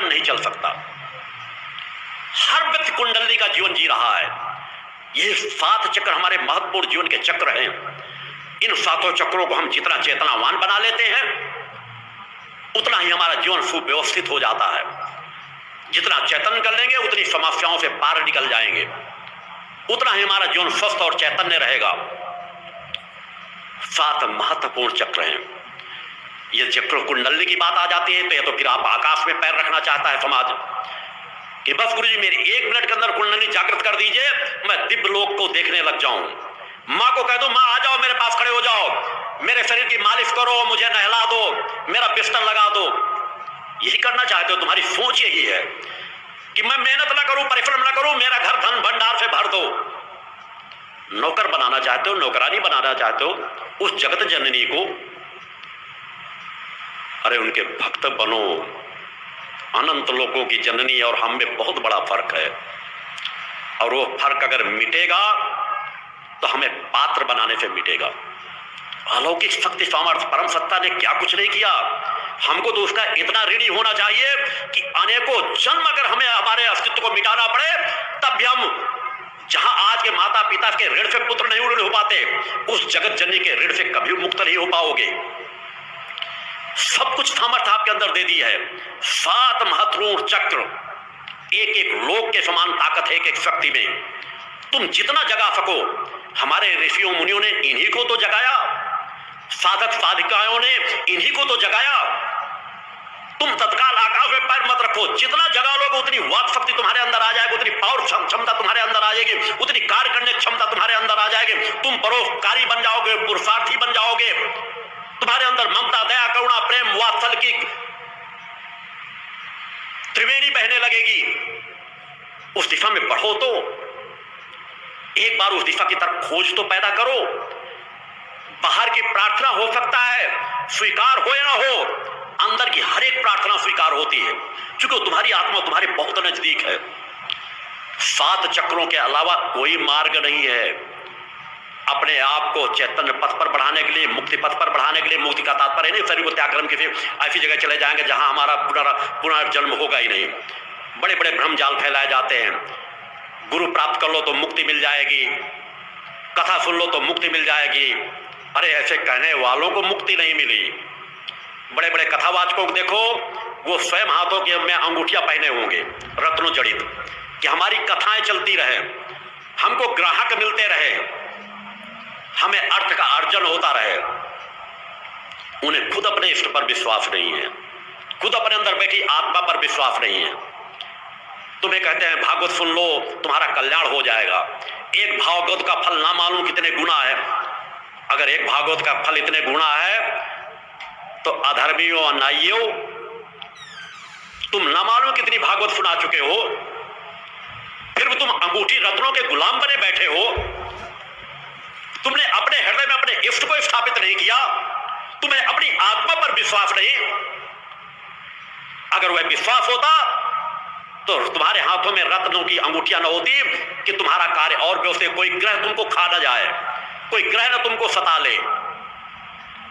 जीवन नहीं चल सकता। हर व्यक्ति कुंडली का जीवन जी रहा है। ये 7 चक्र हमारे महत्वपूर्ण जीवन के चक्र हैं। इन 7 चक्रों को हम जितना चेतनावान बना लेते हैं उतना ही हमारा जीवन सुव्यवस्थित हो जाता है। जितना चैतन्य कर लेंगे उतनी समस्याओं से पार निकल जाएंगे, उतना ही हमारा जीवन स्वस्थ और चैतन्य रहेगा। 7 महत्वपूर्ण चक्र हैं। ये चक्र कुंडली की बात आ जाती है तो ये तो फिर आप आकाश में पैर रखना चाहता है समाज कि बस गुरुजी मेरी 1 मिनट के अंदर कुंडली जागृत कर दीजिए, मैं दिव्य लोक को देखने लग जाऊं। माँ को कह दो माँ आ जाओ मेरे पास खड़े हो जाओ, मेरे शरीर की मालिश करो, मुझे नहला दो, मेरा बिस्तर लगा दो। यही करना चाहते हो, तुम्हारी सोच यही है कि मैं मेहनत ना करूं, परिश्रम ना करूं, मेरा घर धन भंडार से भर दो। नौकर बनाना चाहते हो, नौकरानी बनाना चाहते हो उस जगत जननी को, अरे उनके भक्त बनो। अनंत लोगों की जननी और हम में बहुत बड़ा फर्क है, और वो फर्क अगर मिटेगा तो हमें पात्र बनाने से मिटेगा। अलौकिक शक्ति सामर्थ्य परम सत्ता ने क्या कुछ नहीं किया, हमको तो उसका इतना ऋणी होना चाहिए कि अनेकों जन्म अगर हमें हमारे अस्तित्व को मिटाना पड़े तब भी हम, जहां आज के माता पिता के ऋण से पुत्र नहीं ऋण हो पाते, उस जगत जननी के ऋण से कभी मुक्त नहीं हो पाओगे। सब कुछ सामर्थ्य आपके अंदर दे दी है। 7 महत्वपूर्ण चक्र, एक एक लोक के समान ताकत है एक एक शक्ति में। तुम जितना जगा सको, हमारे ऋषियों मुनियों ने इन्हीं को तो जगाया, साधक साधिकाओं ने इन्हीं को तो जगाया। तुम तत्काल आकाश में पैर मत रखो, जितना जगा लोगे उतनी वाक शक्ति तुम्हारे अंदर आ जाएगी, उतनी पावर क्षमता तुम्हारे अंदर आ जाएगी, उतनी कार्य करने की क्षमता तुम्हारे अंदर आ जाएगी। तुम परोपकारी बन जाओगे, पुरुषार्थी बन जाओगे। तुम्हारे अंदर ममता, दया, करुणा, प्रेम, वात्सल्य की त्रिवेणी बहने लगेगी। उस दिशा में बढ़ो, तो एक बार उस दिशा की तरफ खोज तो पैदा करो। बाहर की प्रार्थना हो सकता है स्वीकार हो या ना हो, अंदर की हर एक प्रार्थना स्वीकार होती है, क्योंकि तुम्हारी आत्मा तुम्हारे बहुत नजदीक है। 7 चक्रों के अलावा कोई मार्ग नहीं है अपने आप को चैतन्य पथ पर बढ़ाने के लिए, मुक्ति पथ पर बढ़ाने के लिए। मुक्ति का तात्पर्य नहीं शरीर को त्याग कर किसी ऐसी जगह चले जाएंगे जहां हमारा पुनर्जन्म होगा ही नहीं। बड़े बड़े भ्रम जाल फैलाए जाते हैं, गुरु प्राप्त कर लो तो मुक्ति मिल जाएगी, कथा सुन लो तो मुक्ति मिल जाएगी। अरे ऐसे कहने वालों को मुक्ति नहीं मिली। बड़े बड़े कथावाचकों को देखो, वो स्वयं हाथों के में अंगूठियां पहने होंगे रत्नों जड़ित, कि हमारी कथाएं चलती रहे, हमको ग्राहक मिलते रहे, हमें अर्थ का अर्जन होता रहे। उन्हें खुद अपने इष्ट पर विश्वास नहीं है, खुद अपने अंदर बैठी आत्मा पर विश्वास नहीं है। तुम्हें कहते हैं भागवत सुन लो तुम्हारा कल्याण हो जाएगा। एक भागवत का फल ना मालूम कितने गुना है। अगर एक भागवत का फल इतने गुना है तो अधर्मियों, अन्यायियों, तुम ना मालूम कितनी भागवत सुना चुके हो, फिर भी तुम अंगूठी रत्नों के गुलाम बने बैठे हो। तुमने अपने हृदय में अपने इष्ट को स्थापित नहीं किया, तुम्हें अपनी आत्मा पर विश्वास नहीं। अगर वह विश्वास होता तो तुम्हारे हाथों में रत्नों की अंगूठियां न होती कि तुम्हारा कार्य और भी होते, कोई ग्रह तुमको खा न जाए, कोई ग्रह न तुमको सता ले,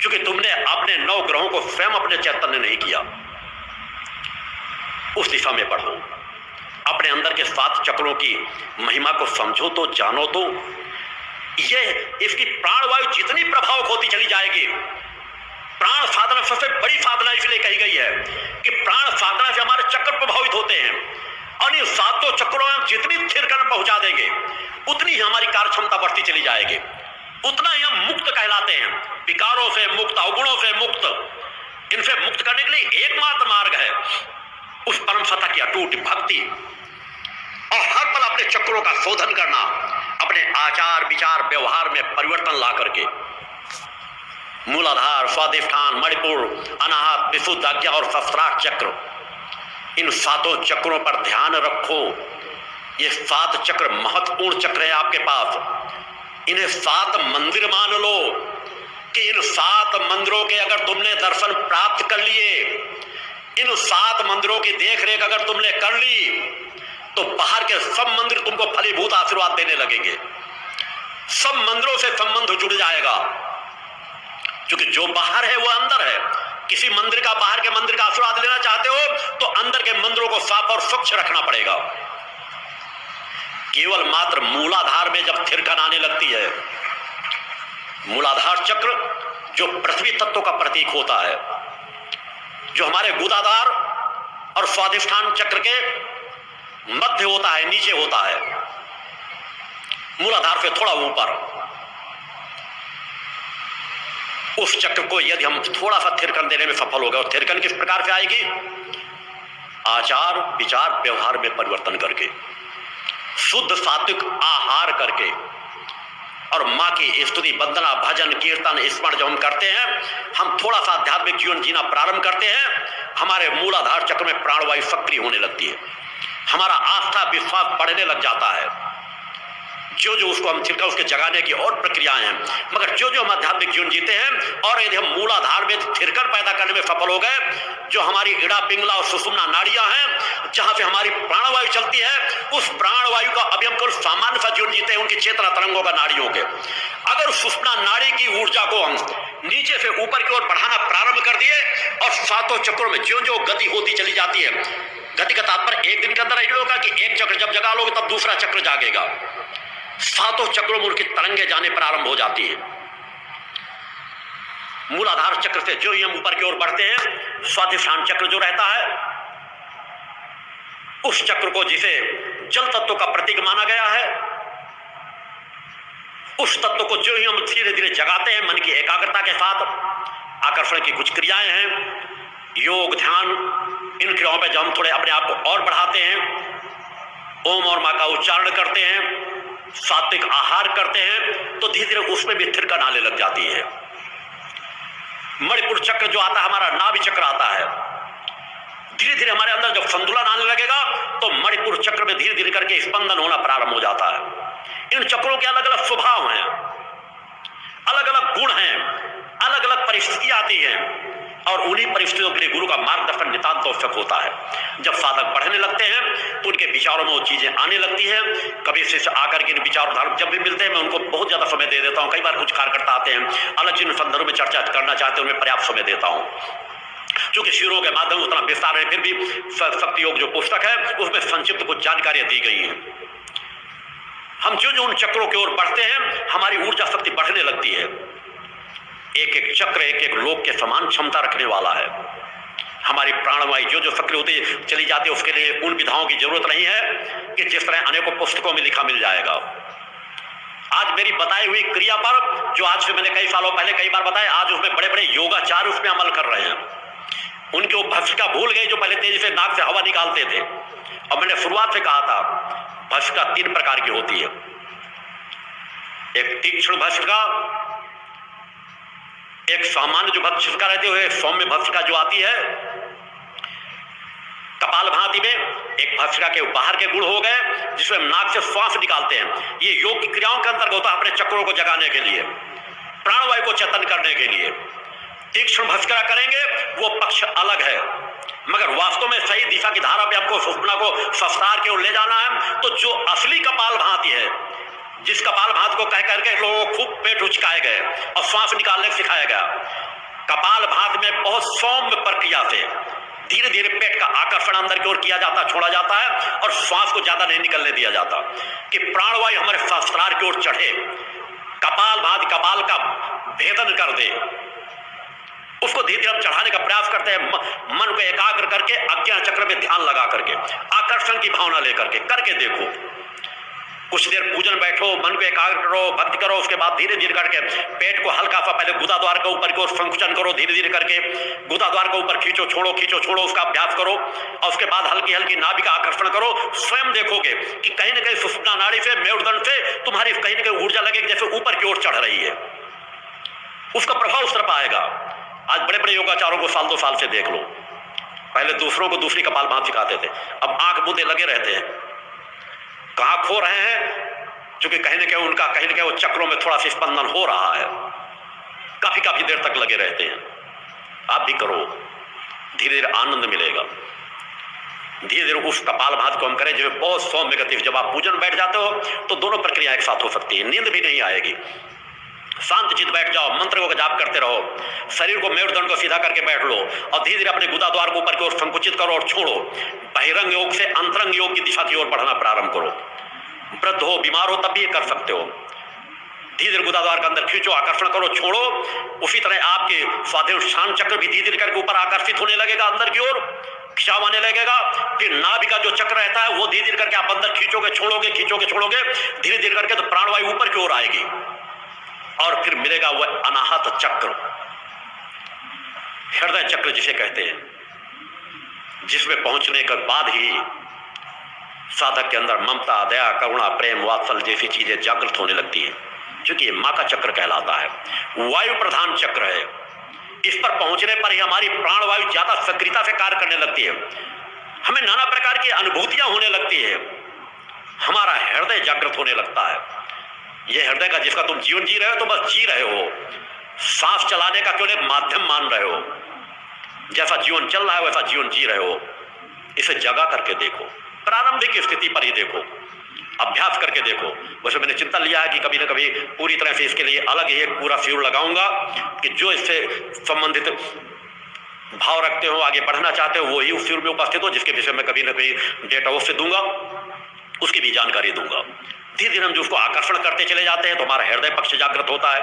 क्योंकि तुमने अपने 9 ग्रहों को स्वयं अपने चैतन्य नहीं किया। उस दिशा में बढ़ो, अपने अंदर के 7 चक्रों की महिमा को समझो तो, जानो तो। ये इसकी प्राणवायु जितनी प्रभावक होती चली जाएगी। प्राण साधना सबसे बड़ी साधना इसलिए कही गई है कि प्राण साधना से हमारे चक्र प्रभावित होते हैं, और इन 7 चक्रों में जितनी स्थिर कर पहुंचा देंगे उतनी ही हमारी कार्य क्षमता बढ़ती चली जाएगी, उतना ही हम मुक्त कहलाते हैं। विकारों से मुक्त, अवगुणों से मुक्त। इनसे मुक्त करने के लिए एकमात्र मार्ग है उस परम सत्ता की अटूट भक्ति, और हर पल अपने चक्रों का शोधन करना, अपने आचार विचार व्यवहार में परिवर्तन ला करके। मूलाधार, स्वाधिष्ठान, मणिपुर, अनाहत, विशुद्ध आज्ञा और सहस्त्रार चक्र, इन 7 चक्रों पर ध्यान रखो। ये 7 चक्र महत्वपूर्ण चक्र है आपके पास। इन्हें 7 मंदिर मान लो कि इन 7 मंदिरों के अगर तुमने दर्शन प्राप्त कर लिए, इन 7 मंदिरों की देखरेख अगर तुमने कर ली, तो बाहर के सब मंदिर तुमको फलीभूत आशीर्वाद देने लगेंगे। सब मंदिरों से संबंध जुड़ जाएगा, क्योंकि जो बाहर है वो अंदर है। किसी मंदिर का, बाहर के मंदिर का आशीर्वाद लेना चाहते हो तो अंदर के मंदिरों साफ और स्वच्छ रखना पड़ेगा। केवल मात्र मूलाधार में जब थिरकन आने लगती है, मूलाधार चक्र जो पृथ्वी तत्व का प्रतीक होता है, जो हमारे गुदाधार और स्वादिष्ठान चक्र के मध्य होता है, नीचे होता है, मूलाधार से थोड़ा ऊपर, उस चक्र को यदि हम थोड़ा सा थिरकन देने में सफल हो गए, और थिरकन किस प्रकार से आएगी? आचार विचार व्यवहार में परिवर्तन करके, शुद्ध सात्विक आहार करके, और मां की स्तुति वंदना भजन कीर्तन स्मरण जब हम करते हैं, हम थोड़ा सा आध्यात्मिक जीवन जीना प्रारंभ करते हैं, हमारे मूलाधार चक्र में प्राणवायु सक्रिय होने लगती है, हमारा आस्था विश्वास बढ़ने लग जाता है। जो जो उसको हम थिरका उसके जगाने की और प्रक्रियाएं हैं, मगर जो जो हम आध्यात्मिक जीवन जीते हैं और यदि हम मूलाधार में थिरकन पैदा करने में सफल हो गए, जो हमारी इड़ा पिंगला और सुषुम्ना नाड़ियां हैं जहां से हमारी प्राणवायु चलती है, उस प्राणवायु का अभी हम केवल सामान्य सा जीवन जीते हैं, उनकी चेतना तरंगों का नाड़ियों के। अगर सुषुम्ना नाड़ी की ऊर्जा को हम नीचे से ऊपर की ओर बढ़ाना प्रारंभ कर दिए और सातों चक्रों में जो जो गति होती चली जाती है, गति का तात्पर्य एक दिन के अंदर ऐसा होगा कि एक चक्र जब जगा लोगे तब दूसरा चक्र जागेगा, सातों चक्रों में उनकी तरंगे जाने प्रारंभ हो जाती है। मूलाधार चक्र से जो ही हम ऊपर की ओर बढ़ते हैं, स्वादिष्ठान चक्र जो रहता है, उस चक्र को जिसे जल तत्व का प्रतीक माना गया है, उस तत्व को जो ही हम धीरे धीरे जगाते हैं मन की एकाग्रता के साथ, आकर्षण की कुछ क्रियाएं हैं, योग ध्यान, इन क्रियाओं पे जब हम थोड़े अपने आप को और बढ़ाते हैं, ओम और मां का उच्चारण करते हैं, सात्विक आहार करते हैं, तो धीरे धीरे उसमें भी थिरकन आने लग जाती है। मणिपुर चक्र जो आता है, हमारा नाभि चक्र आता है, धीरे धीरे हमारे अंदर जब संतुलन आने लगेगा तो मणिपुर चक्र में धीरे धीरे करके स्पंदन होना प्रारंभ हो जाता है। इन चक्रों के अलग अलग स्वभाव हैं, अलग अलग गुण हैं, अलग अलग परिस्थितियां आती हैं, और उन्हीं परिस्थितियों के लिए गुरु का मार्गदर्शन नितांत आवश्यक होता है। जब साधक बढ़ने लगते हैं तो उनके विचारों में वो चीजें आने लगती हैं। कभी से आकर के इन विचारों धारण जब भी मिलते हैं, मैं उनको बहुत ज्यादा समय दे देता हूँ। कई बार कुछ कार्यकर्ता आते हैं, अलग जिन संदर्भ में चर्चा करना चाहते हैं, उनमें पर्याप्त समय देता हूँ, क्योंकि शिविरों के माध्यम उतना विस्तार है, फिर भी शक्ति योग जो पुस्तक है उसमें संक्षिप्त कुछ जानकारियां दी गई हैं। हम जो जो उन चक्रों की ओर बढ़ते हैं, हमारी ऊर्जा शक्ति बढ़ने लगती है। एक एक चक्र एक एक लोक के समान क्षमता रखने वाला है। हमारी प्राणवायु जो जो सक्रिय होती चली जाती है, उसके लिए उन विधाओं की जरूरत नहीं है कि जिस तरह अनेकों पुस्तकों में लिखा मिल जाएगा। आज मेरी बताई हुई क्रिया पर, जो आज से मैंने कई सालों पहले कई बार बताया, आज उसमें बड़े बड़े योगाचार्य उसमें अमल कर रहे हैं। उनके वो भस्त्रिका भूल गए जो पहले तेजी से नाक से हवा निकालते थे। और मैंने शुरुआत से कहा था, भस्त्रिका 3 प्रकार की होती है। एक तीक्ष्ण भस्त्रिका, एक सामान्य जो भस्त्रिका रहती है, सौम्य भस्त्रिका जो आती है कपाल भांति में, एक भस्त्रिका के बाहर के गुण हो गए जिसमें हम नाक से श्वास निकालते हैं। ये योग की क्रियाओं के अंतर्गत होता है, अपने चक्रों को जगाने के लिए, प्राणवायु को चेतन करने के लिए। तीक्ष्ण भस्त्रिका करेंगे वो पक्ष अलग है, मगर वास्तव में सही दिशा की धारा पे आपको सुषुम्ना को सस्तार की ओर ले जाना है। तो जो असली कपाल भांति है, जिस कपाल भांति को कह करके लोगों को खूब पेट उचकाए गए और श्वास निकालने सिखाया गया, कपाल भांति में बहुत सौम्य प्रक्रिया से धीरे धीरे पेट का आकर्षण अंदर की ओर किया जाता, छोड़ा जाता है, और श्वास को ज्यादा नहीं निकलने दिया जाता कि प्राणवायु हमारे सहस्त्रार की ओर चढ़े, कपाल भांति कपाल का भेदन कर दे। उसको धीरे धीरे हम चढ़ाने का प्रयास करते हैं, मन को एकाग्र करके, अज्ञान चक्र में ध्यान लगा करके, आकर्षण की भावना लेकर के करके देखो। कुछ देर पूजन बैठो, मन को एकाग्र करो, भक्ति करो, उसके बाद धीरे धीरे करके पेट को हल्का सा पहले गुदा द्वार के ऊपर की ओर संकुचन करो, धीरे धीरे करके गुदा द्वार के ऊपर खींचो छोड़ो, उसका अभ्यास करो, और उसके बाद हल्की हल्की नाभि का आकर्षण करो। स्वयं देखोगे कि कहीं ना कहीं सुषुम्ना नाड़ी से, मेरुदंड से तुम्हारी कहीं ना कहीं ऊर्जा लगेगी जैसे ऊपर की ओर चढ़ रही है। उसका प्रभाव उस तरफ आएगा। आज बड़े बड़े योगाचारों को साल 2 साल से देख लो, पहले दूसरों को दूसरी कपाल भांति सिखाते थे, अब आंख मुंदे लगे रहते हैं। कहां खो रहे हैं? क्योंकि कहीं ना कहीं वो चक्रों में थोड़ा सा स्पंदन हो रहा है, काफी देर तक लगे रहते हैं। आप भी करो, धीरे धीरे आनंद मिलेगा। धीरे धीरे उस कपाल भांति को हम करें जिसमें बहुत सौम्य गति। जब आप पूजन बैठ जाते हो तो दोनों प्रक्रिया एक साथ हो सकती है, नींद भी नहीं आएगी। शांत चित बैठ जाओ, मंत्रों का जाप करते रहो, शरीर को मेरुदंड को सीधा करके बैठ लो और धीरे धीरे अपने गुदा द्वार को ऊपर की ओर संकुचित करो और छोड़ो। बहिरंग योग से अंतरंग योग की दिशा की ओर बढ़ना प्रारंभ करो। वृद्ध हो, बीमार हो, तब भी ये कर सकते हो। धीरे धीरे गुदा द्वार के अंदर खींचो, आकर्षण करो, छोड़ो। उसी तरह आपके स्वादिष्ट शांत चक्र भी धीरे धीरे करके ऊपर आकर्षित होने लगेगा, अंदर की ओर खिंचाव आने लगेगा। फिर नाभि का जो चक्र रहता है वो धीरे धीरे करके आप अंदर खींचोगे, छोड़ोगे, खींचोगे, छोड़ोगे, धीरे धीरे करके तो प्राणवायु ऊपर की ओर आएगी और फिर मिलेगा वह अनाहत चक्र, हृदय चक्र जिसे कहते हैं, जिसमें पहुंचने के बाद ही साधक के अंदर ममता, दया, करुणा, प्रेम, वात्सल जैसी चीजें जागृत होने लगती है, क्योंकि ये मां का चक्र कहलाता है, वायु प्रधान चक्र है। इस पर पहुंचने पर ही हमारी प्राणवायु ज्यादा सक्रियता से कार्य करने लगती है, हमें नाना प्रकार की अनुभूतियां होने लगती है, हमारा हृदय जागृत होने लगता है। यह हृदय का जिसका तुम जीवन जी रहे हो तो बस जी रहे हो, सांस चलाने का केवल एक माध्यम मान रहे हो। जैसा जीवन चल रहा है वैसा जीवन जी रहे हो। इसे जगा करके देखो, प्रारंभिक स्थिति पर ही देखो, अभ्यास करके देखो। वैसे मैंने चिंतन लिया है कि कभी ना कभी पूरी तरह से इसके लिए अलग ही एक पूरा शिविर लगाऊंगा कि जो इससे संबंधित भाव रखते हो, आगे बढ़ना चाहते हो, वो ही उस शिविर में उपस्थित हो, जिसके विषय में कभी ना कभी डेटा अवश्य दूंगा, उसकी भी जानकारी दूंगा। धीरे धीरे हम जो उसको आकर्षण करते चले जाते हैं तो हमारा हृदय पक्ष जागृत होता है।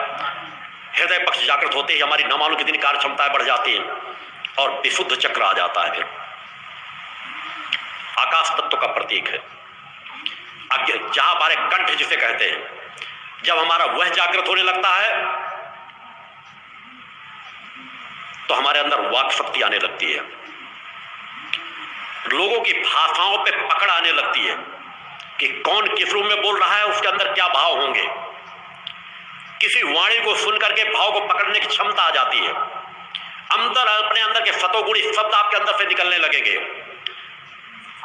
हृदय पक्ष जागृत होते ही हमारी न मालूम कितनी कार्य क्षमताएं बढ़ जाती हैं और विशुद्ध चक्र आ जाता है। फिर आकाश तत्व का प्रतीक है, जहां हमारे कंठ जिसे कहते हैं, जब हमारा वह जागृत होने लगता है तो हमारे अंदर वाक शक्ति आने लगती है, लोगों की भाषाओं पे पकड़ आने लगती है कि कौन किस रूप में बोल रहा है, उसके अंदर क्या भाव होंगे। किसी वाणी को सुन करके भाव को पकड़ने की क्षमता आ जाती है, अंदर अपने अंदर के सतोगुणी शब्द आपके अंदर से निकलने लगेंगे,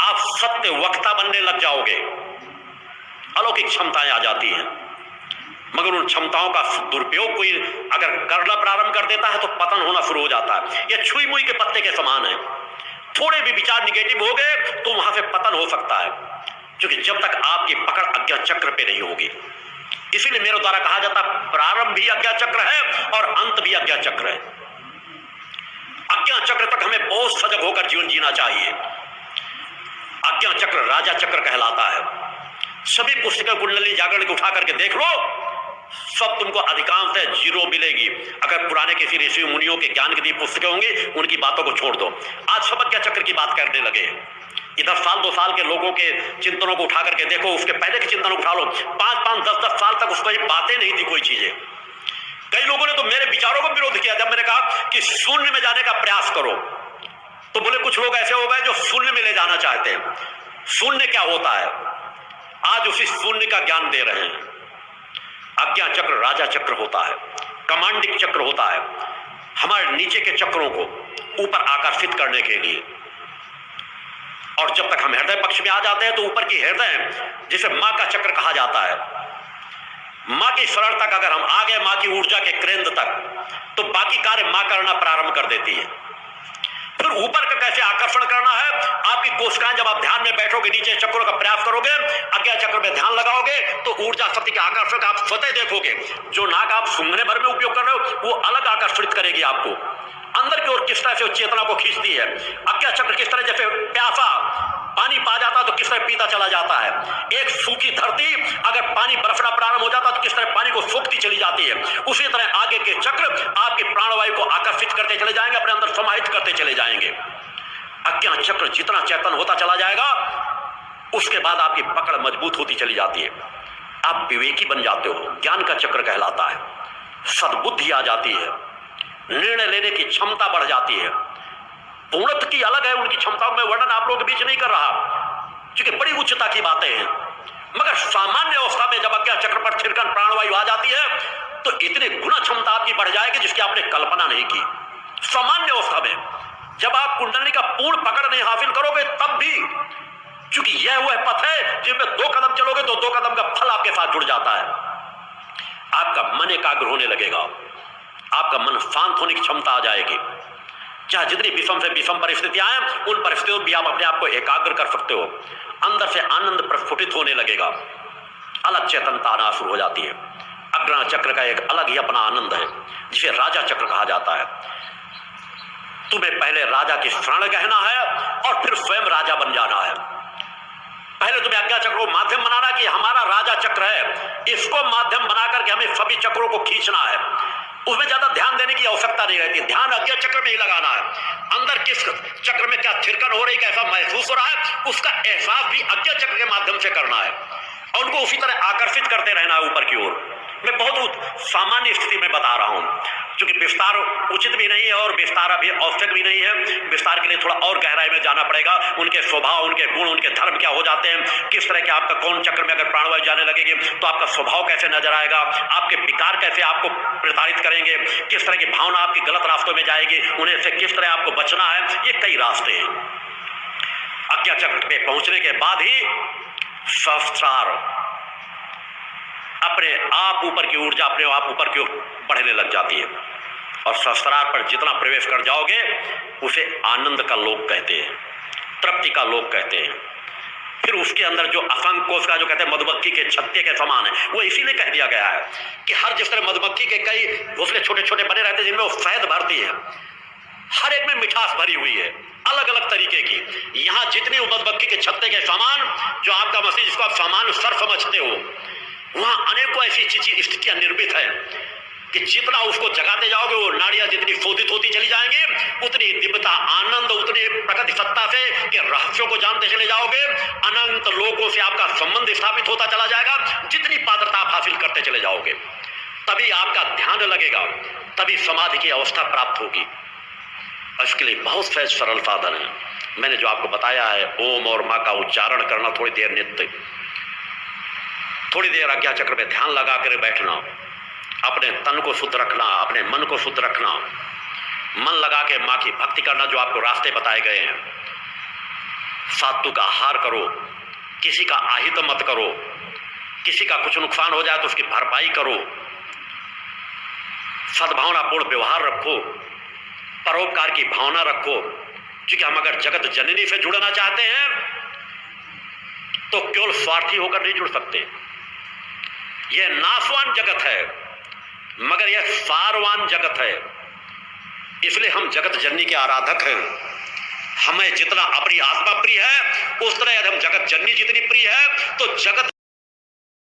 आप सत्य वक्ता बनने लग जाओगे, अलौकिक क्षमताएं आ जाती हैं। मगर उन क्षमताओं का दुरुपयोग कोई अगर करना प्रारंभ कर देता है तो पतन होना शुरू हो जाता है। यह छुई मुई के पत्ते के समान है, थोड़े भी विचार निगेटिव हो गए तो वहां से पतन हो सकता है, क्योंकि जब तक आपकी पकड़ अज्ञा चक्र पे नहीं होगी। इसीलिए मेरे द्वारा कहा जाता प्रारंभ भी अज्ञा चक्र है और अंत भी अज्ञा चक्र है। अज्ञा चक्र तक हमें बहुत सजग होकर जीवन जीना चाहिए। अज्ञा चक्र राजा चक्र कहलाता है। सभी पुस्तकें कुंडली जागरण को उठा करके देख लो, सब तुमको अधिकांश जीरो मिलेगी। अगर पुराने किसी ऋषि मुनियों के ज्ञान की दी पुस्तकें होंगी, उनकी बातों को छोड़ दो। आज सब अज्ञा चक्र की बात करने लगे। इधर साल 2 साल के लोगों के चिंतनों को उठा करके देखो, उसके पहले के चिंतनों को उठा लो, 5-5, 10-10 साल तक उसको बातें नहीं थी कोई चीजें। कई लोगों ने तो मेरे विचारों को विरोध किया जब मैंने कहा कि शून्य में जाने का प्रयास करो, तो बोले कुछ लोग ऐसे हो गए जो शून्य में ले जाना चाहते हैं। शून्य क्या होता है, आज उसी शून्य का ज्ञान दे रहे हैं। अज्ञा चक्र राजा चक्र होता है, कमांडिंग चक्र होता है, हमारे नीचे के चक्रों को ऊपर आकर्षित करने के लिए। और जब तक हम हृदय पक्ष में आ जाते हैं तो ऊपर की हृदय जिसे मां का चक्र कहा जाता है, मां की शरण तक अगर हम आ गए, मां की ऊर्जा के केंद्र तक, तो बाकी कार्य मां करना प्रारंभ कर देती है। फिर ऊपर का कैसे आकर्षण करना है, आपकी कोशिकाएं जब आप ध्यान में बैठोगे, नीचे चक्रों का प्रयास करोगे, अज्ञा चक्र में ध्यान लगाओगे, तो ऊर्जा शक्ति के आकर्षण का आप स्वतः देखोगे। जो नाक आप सूंघने भर में उपयोग कर रहे हो वो अलग आकर्षित करेगी आपको अंदर की ओर, किस तरह से चेतना को खींचती है। अज्ञा चक्र किस तरह, जैसे प्यासा पानी पा जाता है तो किस तरह पीता चला जाता है। एक सूखी धरती अगर पानी बरसना प्रारंभ हो जाता है तो किस तरह पानी को सोखती चली जाती है। उसी तरह आगे के चक्र आपके प्राणवायु को आकर्षित करते चले जाएंगे, अपने अंदर समाहित करते चले जाएंगे। अज्ञा चक्र जितना चेतन होता चला जाएगा, उसके बाद आपकी पकड़ मजबूत होती चली जाती है, आप विवेकी बन जाते हो। ज्ञान का चक्र कहलाता है, सद्बुद्धि आ जाती है, निर्णय लेने की क्षमता बढ़ जाती है। पूर्णत्व की अलग है उनकी क्षमताओं में वर्णन आप लोगों के बीच नहीं कर रहा, क्योंकि बड़ी उच्चता की बातें हैं। मगर सामान्य अवस्था में जब अज्ञा चक्र पर थिरकन प्राणवायु आ जाती है तो इतनी गुना क्षमता आपकी बढ़ जाएगी जिसकी आपने कल्पना नहीं की। सामान्य अवस्था में जब आप कुंडली का पूर्ण पकड़ नहीं हासिल करोगे तब भी, क्योंकि यह वह पथ है जिसमें 2 कदम चलोगे तो 2 कदम का फल आपके साथ जुड़ जाता है। आपका मन एकाग्र होने लगेगा, आपका मन शांत होने की क्षमता आ जाएगी। चाहे जितनी विषम से विषम परिस्थितियां आए, उन परिस्थितियों में भी आप अपने आप को एकाग्र कर सकते हो। अंदर से आनंद प्रस्फुटित होने लगेगा, अलग चेतनता आना शुरू हो जाती है। अग्रह चक्र का एक अलग ही अपना आनंद है, जिसे राजा चक्र कहा जाता है। तुम्हें पहले राजा की शरण गहना है और फिर स्वयं राजा बन जाना है। पहले तुम्हें आज्ञा चक्र को माध्यम बनाना कि हमारा राजा चक्र है, इसको माध्यम बनाकर के हमें सभी चक्रों को खींचना है। उसमें ज्यादा ध्यान देने की आवश्यकता नहीं रहती, ध्यान आज्ञा चक्र में ही लगाना है। अंदर किस चक्र में क्या थिरकन हो रही, कैसा महसूस हो रहा है, उसका एहसास भी आज्ञा चक्र के माध्यम से करना है और उनको उसी तरह आकर्षित करते रहना है ऊपर की ओर। मैं बहुत सामान्य स्थिति में बता रहा हूं, क्योंकि विस्तार उचित भी नहीं है और विस्तार अभी आवश्यक भी नहीं है। विस्तार के लिए थोड़ा और गहराई में जाना पड़ेगा। उनके स्वभाव, उनके गुण, उनके धर्म क्या हो जाते हैं, किस तरह के आपका कौन चक्र में अगर प्राणवायु जाने लगेगी तो आपका स्वभाव कैसे नजर आएगा, आपके विकार कैसे आपको प्रताड़ित करेंगे, किस तरह की भावना आपकी गलत रास्तों में जाएगी, उन्हें से किस तरह आपको बचना है। ये कई रास्ते हैं। आज्ञा चक्र पे पहुंचने के बाद ही सहस्त्रार अपने आप ऊपर की ऊर्जा अपने आप ऊपर की ओर बढ़ने लग जाती है और सहस्त्रार पर जितना प्रवेश कर जाओगे उसे आनंद का लोक कहते हैं, तृप्ति का लोक कहते हैं। फिर उसके अंदर जो असंख्य कोश का जो कहते हैं मधुमक्खी के छत्ते के समान है, वो इसीलिए कह दिया गया है कि हर जिस तरह मधुमक्खी के कई घोंसले छोटे छोटे बने रहते हैं जिनमें वो शहद भरती है, हर एक में मिठास भरी हुई है अलग अलग तरीके की। यहाँ जितनी मधुमक्खी के छत्ते के समान जो आपका मसीह जिसको आप सामान्य सर समझते हो, वहां अनेकों ऐसी स्थितियां निर्मित है कि जितना उसको जगाते जाओगे वो नाड़ियां जितनी शोधित होती चली जाएंगी, उतनी दिव्यता, आनंद, उतनी प्रकृति सत्ता से कि रहस्यों को जानते चले जाओगे। अनंत लोगों से आपका संबंध स्थापित होता चला जाएगा। जितनी पात्रता आप हासिल करते चले जाओगे तभी आपका ध्यान लगेगा, तभी समाधि की अवस्था प्राप्त होगी। इसके लिए बहुत सहज सरल साधन है। मैंने जो आपको बताया है, ओम और मां का उच्चारण करना, थोड़ी देर नित्य, थोड़ी देर आज्ञा चक्र में ध्यान लगा कर बैठना, अपने तन को शुद्ध रखना, अपने मन को शुद्ध रखना, मन लगा के मां की भक्ति करना जो आपको रास्ते बताए गए हैं। सात्विक आहार करो, किसी का आहित मत करो, किसी का कुछ नुकसान हो जाए तो उसकी भरपाई करो, सद्भावनापूर्ण व्यवहार रखो, परोपकार की भावना रखो। क्योंकि हम अगर जगत जननी से जुड़ना चाहते हैं तो केवल स्वार्थी होकर नहीं जुड़ सकते। यह नाशवान जगत है मगर यह सारवान जगत है, इसलिए हम जगत जननी के आराधक हैं। हमें जितना अपनी आत्मा प्रिय है उस तरह यदि हम जगत जननी जितनी प्रिय है तो जगत